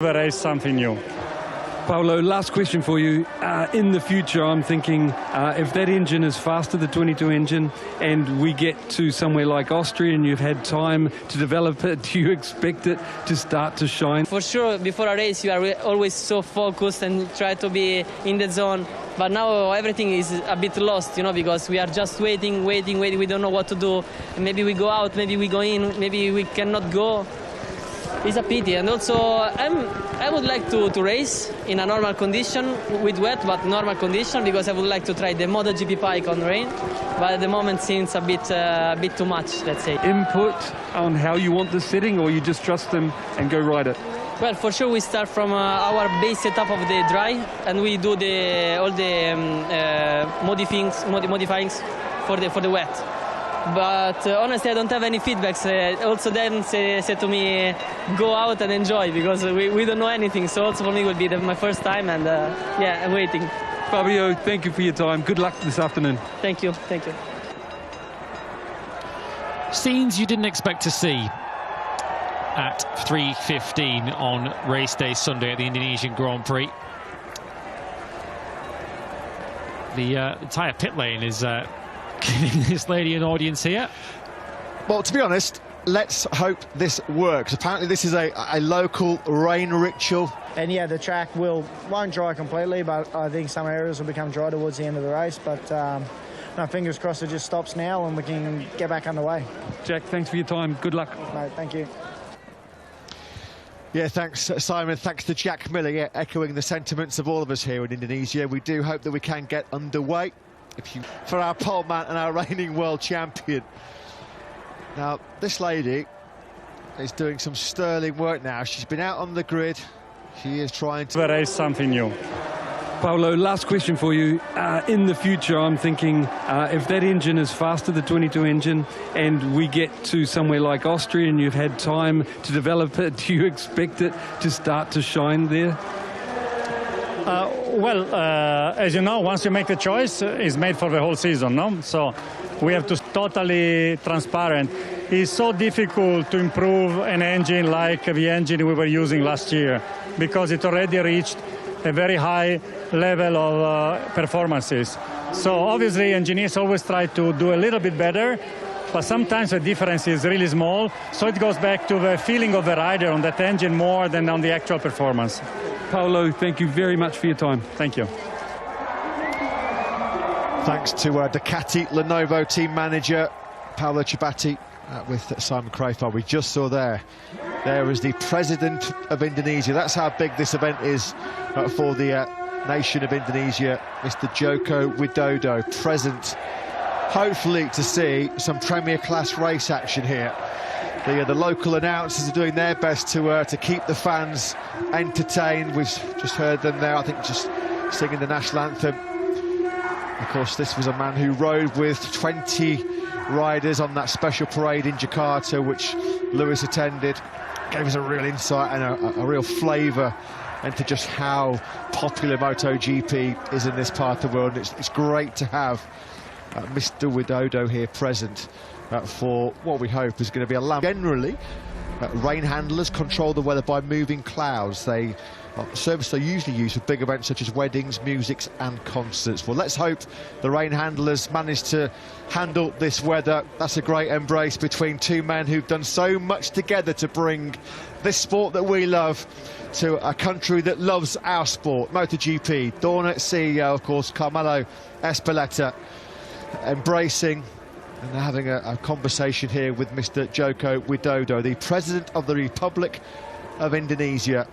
Race something new. Paolo, last question for you. In the future, I'm thinking if that engine is faster, the 22 engine, and we get to somewhere like Austria and you've had time to develop it, do you expect it to start to shine? For sure, before a race, you are always so focused and try to be in the zone. But now everything is a bit lost, because we are just waiting. We don't know what to do. Maybe we go out, maybe we go in, maybe we cannot go. It's a pity, and also I would like to race in a normal condition with wet, but normal condition, because I would like to try the MotoGP bike on rain. But at the moment, seems a bit too much, let's say. Input on how you want the setting, or you just trust them and go ride it? Well, for sure, we start from our base setup of the dry, and we do all the modifyings for the wet. But honestly, I don't have any feedbacks. Also, then said to me, go out and enjoy, because we don't know anything. So also for me, it will be my first time, and yeah, I'm waiting. Fabio, thank you for your time. Good luck this afternoon. Thank you. Scenes you didn't expect to see at 3:15 on race day Sunday at the Indonesian Grand Prix. The entire pit lane is giving this lady an audience here. Well, to be honest, let's hope this works. Apparently this is a local rain ritual. And yeah, the track won't dry completely, but I think some areas will become dry towards the end of the race. But no, fingers crossed it just stops now and we can get back underway. Jack, thanks for your time. Good luck. Mate, thank you. Yeah, thanks, Simon. Thanks to Jack Miller, yeah, echoing the sentiments of all of us here in Indonesia. We do hope that we can get underway. For our pole man and our reigning world champion. Now, this lady is doing some sterling work now. She's been out on the grid. She is trying to Race something new. Paolo, last question for you. In the future, I'm thinking if that engine is faster, the 22 engine, and we get to somewhere like Austria and you've had time to develop it, do you expect it to start to shine there? Well, as you know, once you make the choice, it's made for the whole season, no? So we have to totally transparent. It's so difficult to improve an engine like the engine we were using last year, because it already reached a very high level of performances. So obviously engineers always try to do a little bit better, but sometimes the difference is really small. So it goes back to the feeling of the rider on that engine more than on the actual performance. Paolo, thank you very much for your time. Thank you. Thanks to Ducati Lenovo team manager Paolo Ciabatti with Simon Crafar. We just saw there is the president of Indonesia. That's how big this event is for the nation of Indonesia, Mr. Joko Widodo, present, hopefully to see some premier class race action here. The local announcers are doing their best to keep the fans entertained. We've just heard them there, I think, just singing the national anthem. Of course, this was a man who rode with 20 riders on that special parade in Jakarta, which Lewis attended. Gave us a real insight and a real flavour into just how popular MotoGP is in this part of the world. It's great to have Mr. Widodo here present for what we hope is going to be a lamp. Generally, rain handlers control the weather by moving clouds. The service they usually use for big events such as weddings, musics and concerts. Well, let's hope the rain handlers manage to handle this weather. That's a great embrace between two men who've done so much together to bring this sport that we love to a country that loves our sport, MotoGP. Dorna CEO, of course, Carmelo Ezpeleta, embracing and having a conversation here with Mr. Joko Widodo, the President of the Republic of Indonesia.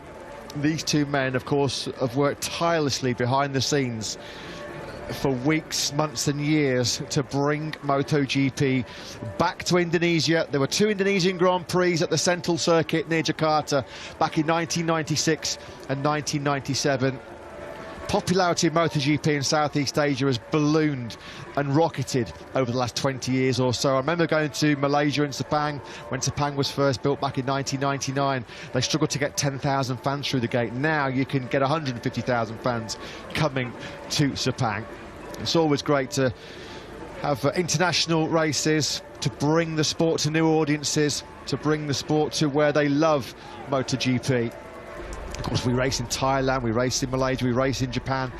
These two men, of course, have worked tirelessly behind the scenes for weeks, months and years to bring MotoGP back to Indonesia. There were two Indonesian Grand Prix at the Sentul circuit near Jakarta back in 1996 and 1997. Popularity of MotoGP in Southeast Asia has ballooned and rocketed over the last 20 years or so. I remember going to Malaysia and Sepang when Sepang was first built back in 1999. They struggled to get 10,000 fans through the gate. Now you can get 150,000 fans coming to Sepang. It's always great to have international races, to bring the sport to new audiences, to bring the sport to where they love MotoGP. Of course, we race in Thailand, we race in Malaysia, we race in Japan,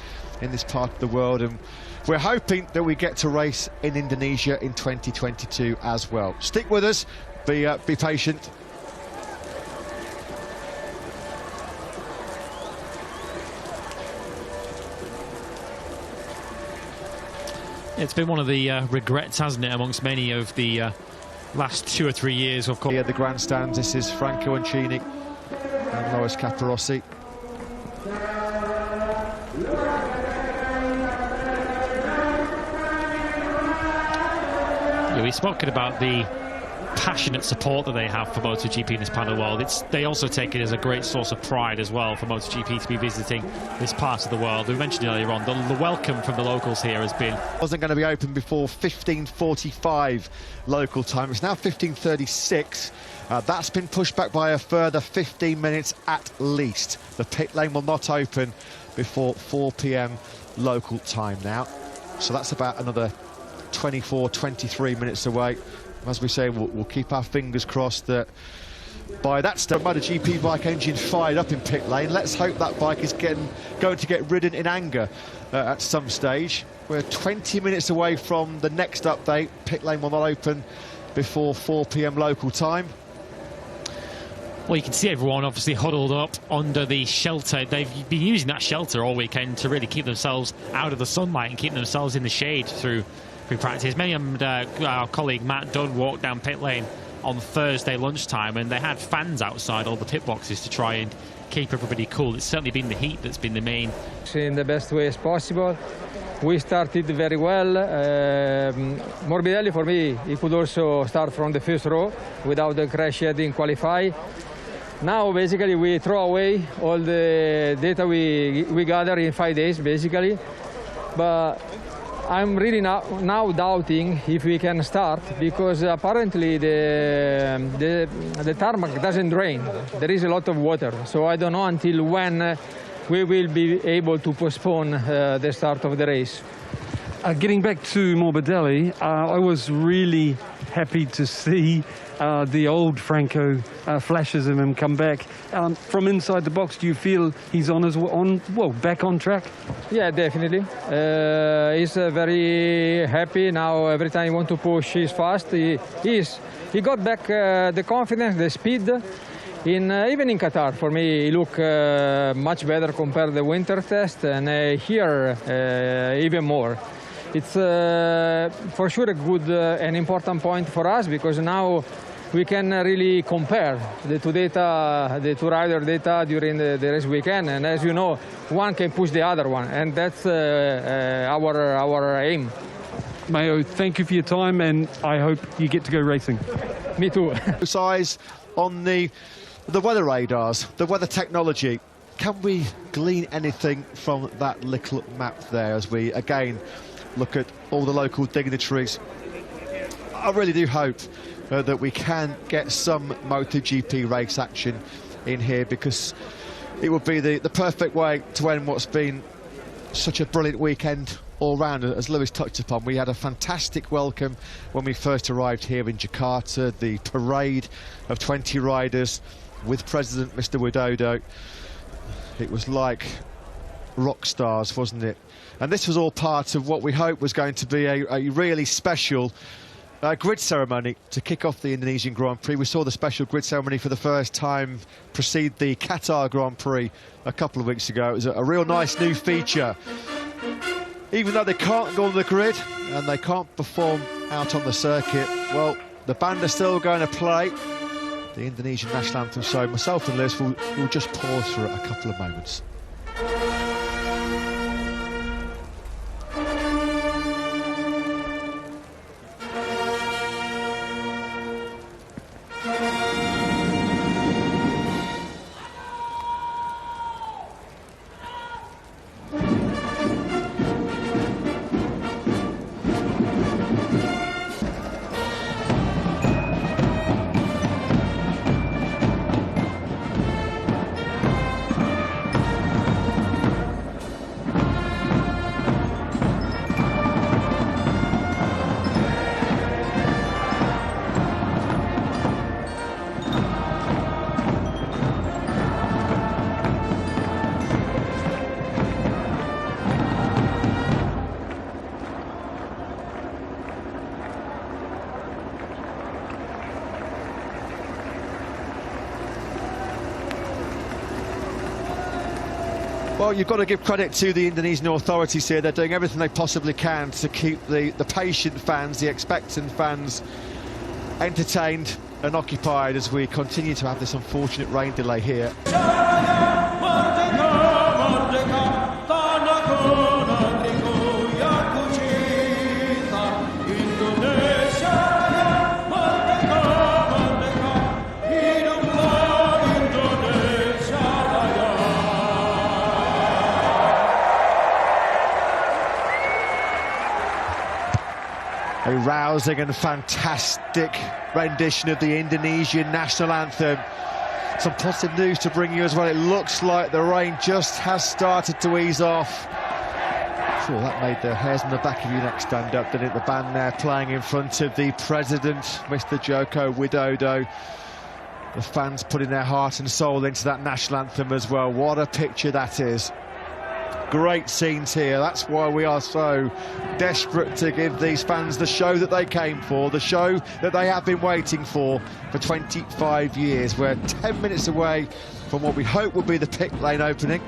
in this part of the world, and we're hoping that we get to race in Indonesia in 2022 as well. Stick with us, be patient. It's been one of the regrets, hasn't it, amongst many of the last 2 or 3 years, of course. Here, the grandstands, this is Franco Ancini and Loris Capirossi. Yeah, we've spoken about the passionate support that they have for MotoGP in this part of the world. They also take it as a great source of pride as well for MotoGP to be visiting this part of the world. We mentioned earlier on, the welcome from the locals here has been... Wasn't going to be open before 15:45 local time. It's now 15:36. That's been pushed back by a further 15 minutes at least. The pit lane will not open before 4 p.m. local time now. So that's about another 24, 23 minutes away. As we say, we'll keep our fingers crossed that by that stage, MotoGP bike engine fired up in pit lane. Let's hope that bike is going to get ridden in anger at some stage. We're 20 minutes away from the next update. Pit lane will not open before 4 p.m. local time. Well, you can see everyone obviously huddled up under the shelter. They've been using that shelter all weekend to really keep themselves out of the sunlight and keep themselves in the shade through practice. Many of our colleague Matt Dunn walked down pit lane on Thursday lunchtime, and they had fans outside all the pit boxes to try and keep everybody cool. It's certainly been the heat that's been the main. In the best way as possible. We started very well. Morbidelli, for me, he could also start from the first row without the crash yet in qualify. Now, basically, we throw away all the data we gather in 5 days, basically. But I'm really now doubting if we can start, because apparently the tarmac doesn't drain. There is a lot of water, so I don't know until when we will be able to postpone the start of the race. Getting back to Morbidelli, I was really happy to see the old Franco flashes of him come back. From inside the box, do you feel he's back on track? Yeah, definitely. He's very happy now. Every time he wants to push, he's fast. He got back the confidence, the speed. Even in Qatar, for me, he looked much better compared to the winter test, and here even more. It's for sure a good and important point for us, because now we can really compare the two rider data during the race weekend, and as you know, one can push the other one, and that's our aim. Mayo, thank you for your time, and I hope you get to go racing. Me too. Eyes on the weather radars, the weather technology. Can we glean anything from that little map there as we again look at all the local dignitaries? I really do hope that we can get some MotoGP race action in here, because it would be the perfect way to end what's been such a brilliant weekend all round. As Lewis touched upon, we had a fantastic welcome when we first arrived here in Jakarta, the parade of 20 riders with President Mr. Widodo. It was like rock stars, wasn't it? And this was all part of what we hoped was going to be a really special grid ceremony to kick off the Indonesian Grand Prix. We saw the special grid ceremony for the first time precede the Qatar Grand Prix a couple of weeks ago. It was a real nice new feature. Even though they can't go on the grid and they can't perform out on the circuit, well, the band are still going to play the Indonesian national anthem. So myself and Liz will just pause for a couple of moments. Well, you've got to give credit to the Indonesian authorities here. They're doing everything they possibly can to keep the patient fans, the expectant fans, entertained and occupied as we continue to have this unfortunate rain delay here. A rousing and fantastic rendition of the Indonesian national anthem. Some positive news to bring you as well. It looks like the rain just has started to ease off. Sure, that made the hairs on the back of your neck stand up, didn't it? The band there playing in front of the president, Mr. Joko Widodo. The fans putting their heart and soul into that national anthem as well. What a picture that is. Great scenes here. That's why we are so desperate to give these fans the show that they came for, the show that they have been waiting for 25 years. We're 10 minutes away from what we hope will be the pit lane opening.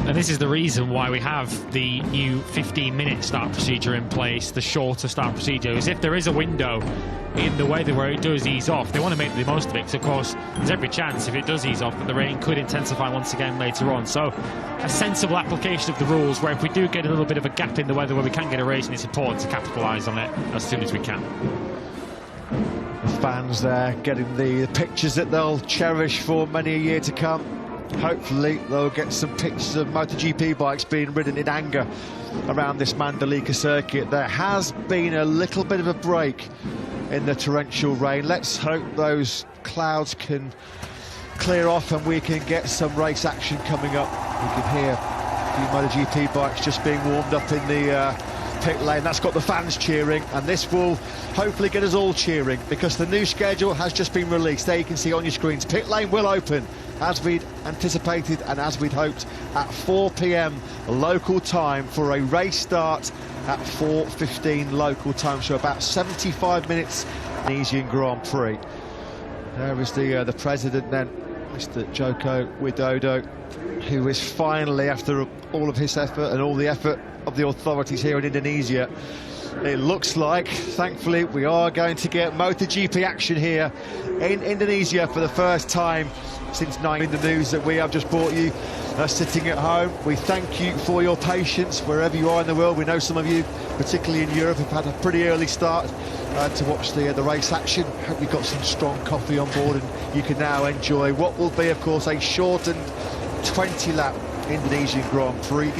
And this is the reason why we have the new 15-minute start procedure in place, the shorter start procedure, is if there is a window in the weather where it does ease off, they want to make the most of it, because of course there's every chance if it does ease off that the rain could intensify once again later on. So a sensible application of the rules, where if we do get a little bit of a gap in the weather where we can get a race, and it's important to capitalise on it as soon as we can. The fans there getting the pictures that they'll cherish for many a year to come. Hopefully they'll get some pictures of MotoGP bikes being ridden in anger around this Mandalika circuit. There has been a little bit of a break in the torrential rain. Let's hope those clouds can clear off and we can get some race action coming up. We can hear a few MotoGP bikes just being warmed up in the pit lane. That's got the fans cheering, and this will hopefully get us all cheering, because the new schedule has just been released. There you can see on your screens, pit lane will open as we'd anticipated and as we'd hoped at 4 p.m. local time for a race start at 4:15 local time, so about 75 minutes Indonesian Grand Prix. There is the president then, Mr. Joko Widodo, who is finally, after all of his effort and all the effort of the authorities here in Indonesia, it looks like, thankfully, we are going to get MotoGP action here in Indonesia for the first time since 9 in the news that we have just brought you sitting at home. We thank you for your patience wherever you are in the world. We know some of you, particularly in Europe, have had a pretty early start to watch the race action. Hope you've got some strong coffee on board and you can now enjoy what will be, of course, a shortened 20-lap Indonesian Grand Prix.